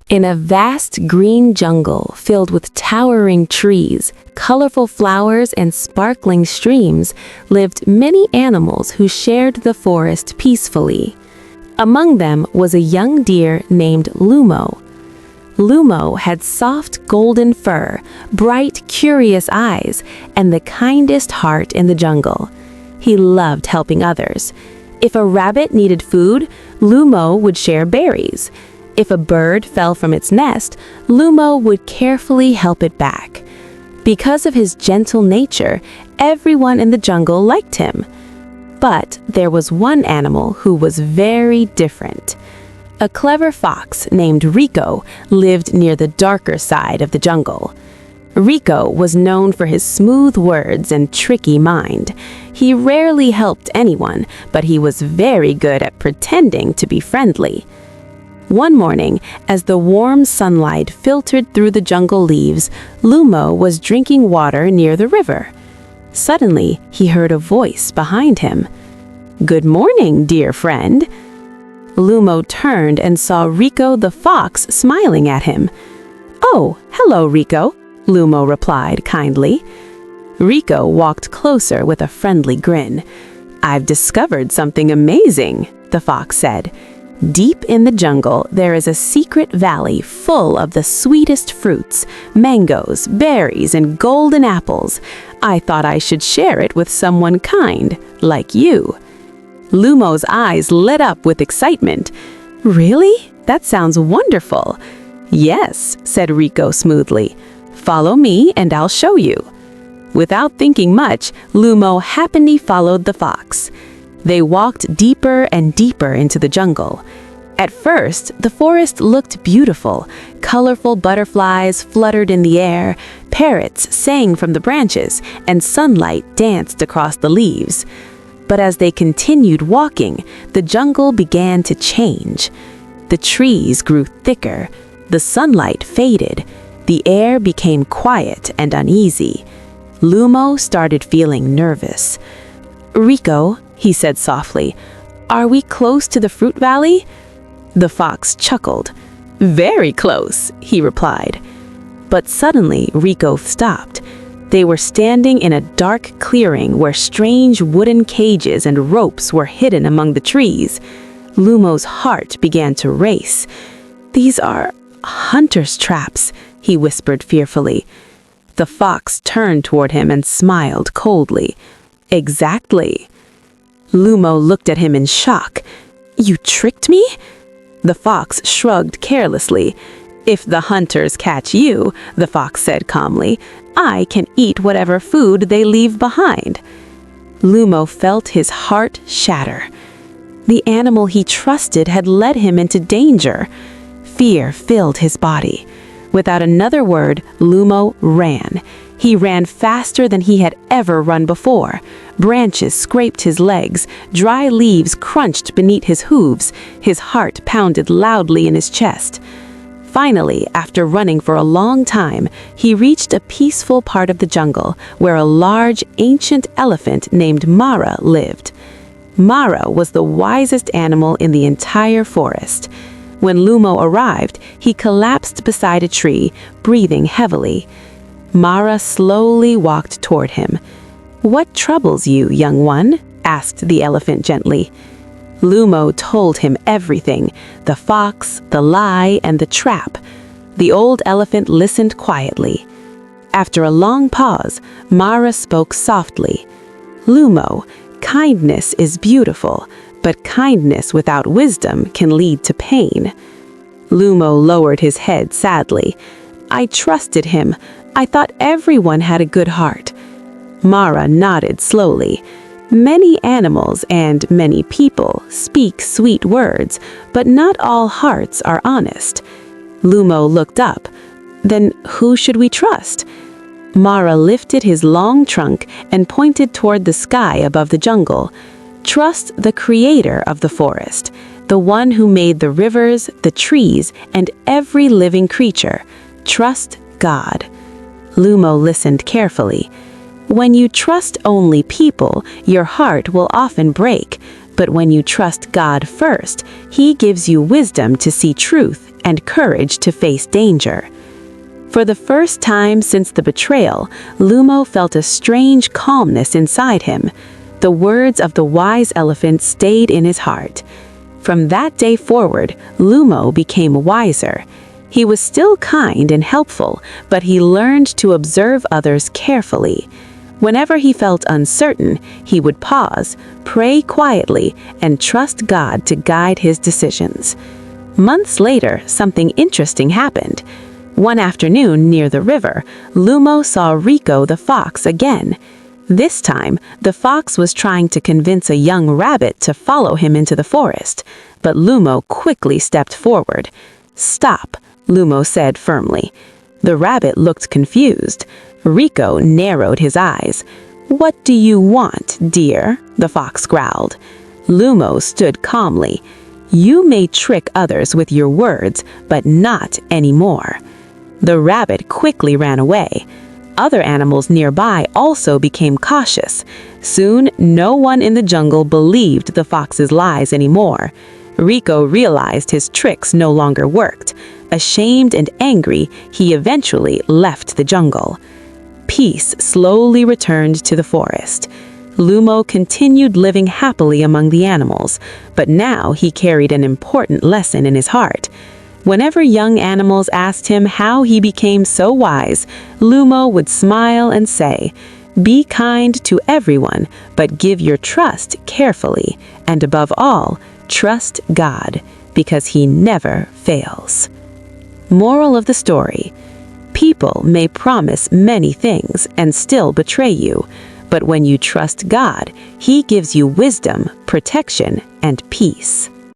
In a vast green jungle filled with towering trees, colorful flowers, and sparkling streams lived many animals who shared the forest peacefully. Among them was a young deer named Lumo. Lumo had soft golden fur, bright, curious eyes, and the kindest heart in the jungle. He loved helping others. If a rabbit needed food, Lumo would share berries. If a bird fell from its nest, Lumo would carefully help it back. Because of his gentle nature, everyone in the jungle liked him. But there was one animal who was very different. A clever fox named Rico lived near the darker side of the jungle. Rico was known for his smooth words and tricky mind. He rarely helped anyone, but he was very good at pretending to be friendly. One morning, as the warm sunlight filtered through the jungle leaves, Lumo was drinking water near the river. Suddenly, he heard a voice behind him. "Good morning, dear friend." Lumo turned and saw Rico the fox smiling at him. "Oh, hello, Rico," Lumo replied kindly. Rico walked closer with a friendly grin. "I've discovered something amazing," the fox said. "Deep in the jungle, there is a secret valley full of the sweetest fruits, mangoes, berries, and golden apples. I thought I should share it with someone kind, like you." Lumo's eyes lit up with excitement. "Really? That sounds wonderful." "Yes," said Rico smoothly. "Follow me and I'll show you." Without thinking much, Lumo happily followed the fox. They walked deeper and deeper into the jungle. At first, the forest looked beautiful. Colorful butterflies fluttered in the air, parrots sang from the branches, and sunlight danced across the leaves. But as they continued walking, the jungle began to change. The trees grew thicker, the sunlight faded, the air became quiet and uneasy. Lumo started feeling nervous. "Rico," he said softly, "are we close to the fruit valley?" The fox chuckled. "Very close," he replied. But suddenly Rico stopped. They were standing in a dark clearing where strange wooden cages and ropes were hidden among the trees. Lumo's heart began to race. "These are hunters' traps," he whispered fearfully. The fox turned toward him and smiled coldly. "Exactly." Lumo looked at him in shock. "You tricked me?" The fox shrugged carelessly. "If the hunters catch you," the fox said calmly, "I can eat whatever food they leave behind." Lumo felt his heart shatter. The animal he trusted had led him into danger. Fear filled his body. Without another word, Lumo ran. He ran faster than he had ever run before. Branches scraped his legs, dry leaves crunched beneath his hooves, his heart pounded loudly in his chest. Finally, after running for a long time, he reached a peaceful part of the jungle where a large, ancient elephant named Mara lived. Mara was the wisest animal in the entire forest. When Lumo arrived, he collapsed beside a tree, breathing heavily. Mara slowly walked toward him. "What troubles you, young one?" asked the elephant gently. Lumo told him everything, the fox, the lie, and the trap. The old elephant listened quietly. After a long pause, Mara spoke softly. "Lumo, kindness is beautiful, but kindness without wisdom can lead to pain." Lumo lowered his head sadly. "I trusted him. I thought everyone had a good heart." Mara nodded slowly. "Many animals and many people speak sweet words, but not all hearts are honest." Lumo looked up. "Then who should we trust?" Mara lifted his long trunk and pointed toward the sky above the jungle. "Trust the creator of the forest, the one who made the rivers, the trees, and every living creature. Trust God." Lumo listened carefully. "When you trust only people, your heart will often break. But when you trust God first, He gives you wisdom to see truth and courage to face danger. For the first time since the betrayal, Lumo felt a strange calmness inside him. The words of the wise elephant stayed in his heart. From that day forward, Lumo became wiser. He was still kind and helpful, but he learned to observe others carefully. Whenever he felt uncertain, he would pause, pray quietly, and trust God to guide his decisions. Months later, something interesting happened. One afternoon near the river, Lumo saw Rico the fox again. This time, the fox was trying to convince a young rabbit to follow him into the forest, but Lumo quickly stepped forward. "Stop," Lumo said firmly. The rabbit looked confused. Rico narrowed his eyes. "What do you want, dear?" the fox growled. Lumo stood calmly. "You may trick others with your words, but not anymore." The rabbit quickly ran away. Other animals nearby also became cautious. Soon, no one in the jungle believed the fox's lies anymore. Rico realized his tricks no longer worked. Ashamed and angry, he eventually left the jungle. Peace slowly returned to the forest. Lumo continued living happily among the animals, but now he carried an important lesson in his heart. Whenever young animals asked him how he became so wise, Lumo would smile and say, "Be kind to everyone, but give your trust carefully, and above all, trust God, because He never fails." Moral of the story: people may promise many things and still betray you, but when you trust God, He gives you wisdom, protection, and peace.